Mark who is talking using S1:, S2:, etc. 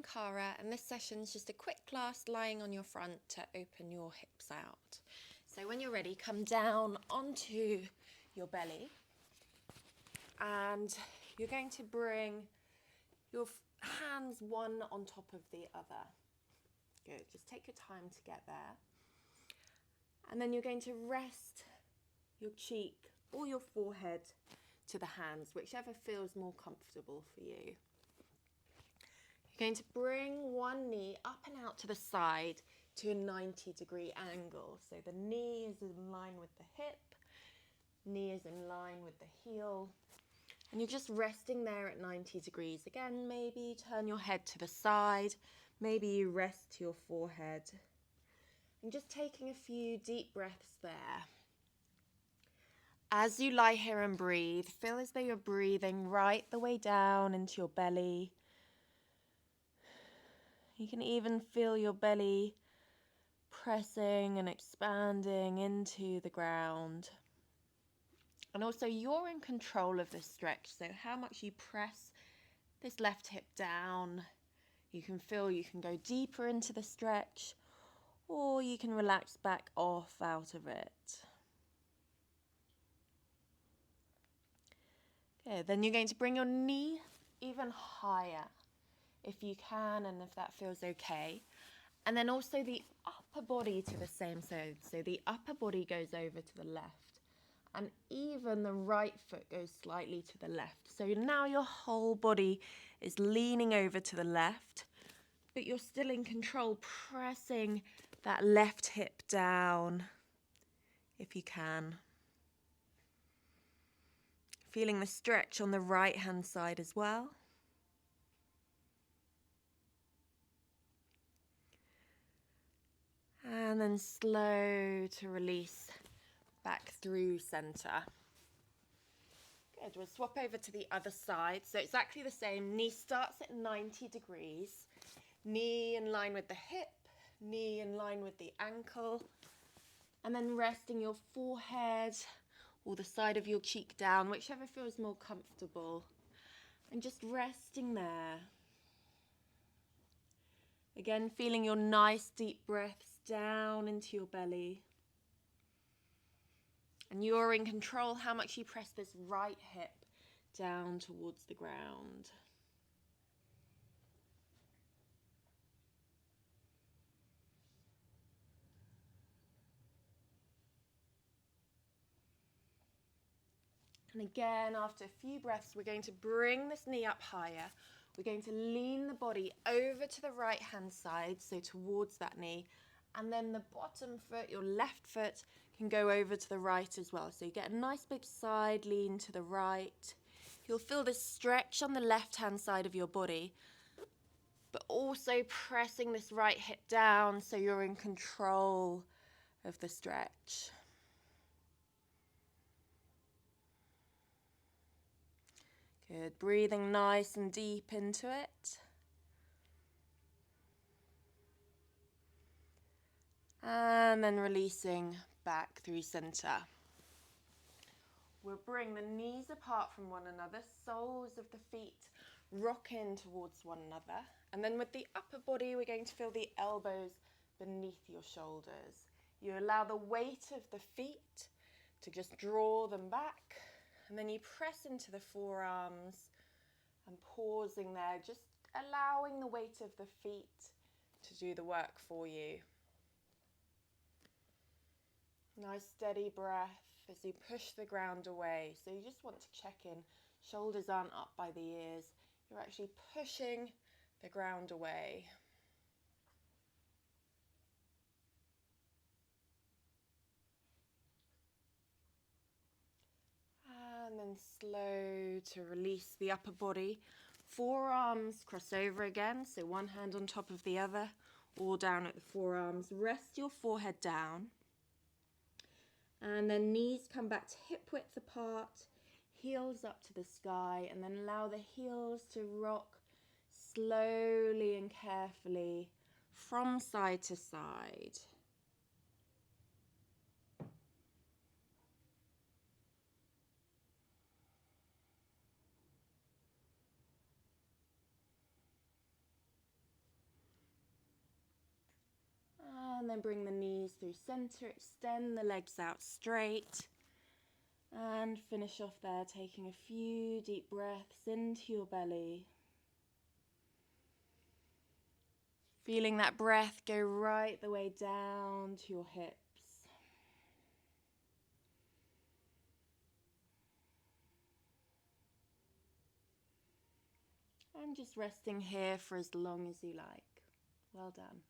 S1: I'm Cara, and this session's just a quick class lying on your front to open your hips out. So when you're ready, come down onto your belly, and you're going to bring your hands one on top of the other. Good, just take your time to get there. And then you're going to rest your cheek or your forehead to the hands, whichever feels more comfortable for you. You're going to bring one knee up and out to the side to a 90-degree angle. So the knee is in line with the hip, knee is in line with the heel, and you're just resting there at 90 degrees. Again, maybe turn your head to the side, maybe you rest to your forehead, and just taking a few deep breaths there. As you lie here and breathe, feel as though you're breathing right the way down into your belly. You can even feel your belly pressing and expanding into the ground. And also you're in control of this stretch, so how much you press this left hip down, you can feel you can go deeper into the stretch, or you can relax back off out of it. Good, then you're going to bring your knee even higher if you can and if that feels okay. And then also the upper body to the same side. So the upper body goes over to the left and even the right foot goes slightly to the left. So now your whole body is leaning over to the left, but you're still in control, pressing that left hip down if you can. Feeling the stretch on the right hand side as well. And then slow to release back through center. Good, we'll swap over to the other side. So exactly the same, knee starts at 90 degrees. Knee in line with the hip, knee in line with the ankle. And then resting your forehead or the side of your cheek down, whichever feels more comfortable. And just resting there. Again, feeling your nice deep breaths down into your belly. And you're in control how much you press this right hip down towards the ground. And again, after a few breaths, we're going to bring this knee up higher. We're going to lean the body over to the right hand side, so towards that knee. And then the bottom foot, your left foot, can go over to the right as well. So you get a nice big side lean to the right. You'll feel this stretch on the left hand side of your body, but also pressing this right hip down so you're in control of the stretch. Good, breathing nice and deep into it. And then releasing back through center. We'll bring the knees apart from one another, soles of the feet rock in towards one another. And then with the upper body, we're going to feel the elbows beneath your shoulders. You allow the weight of the feet to just draw them back. And then you press into the forearms and pausing there, just allowing the weight of the feet to do the work for you. Nice steady breath as you push the ground away. So you just want to check in. Shoulders aren't up by the ears. You're actually pushing the ground away. And then slow to release the upper body. Forearms cross over again. So one hand on top of the other, all down at the forearms. Rest your forehead down. And then knees come back to hip width apart, heels up to the sky, and then allow the heels to rock slowly and carefully from side to side. And then bring the knees through center, extend the legs out straight. And finish off there, taking a few deep breaths into your belly. Feeling that breath go right the way down to your hips. And just resting here for as long as you like. Well done.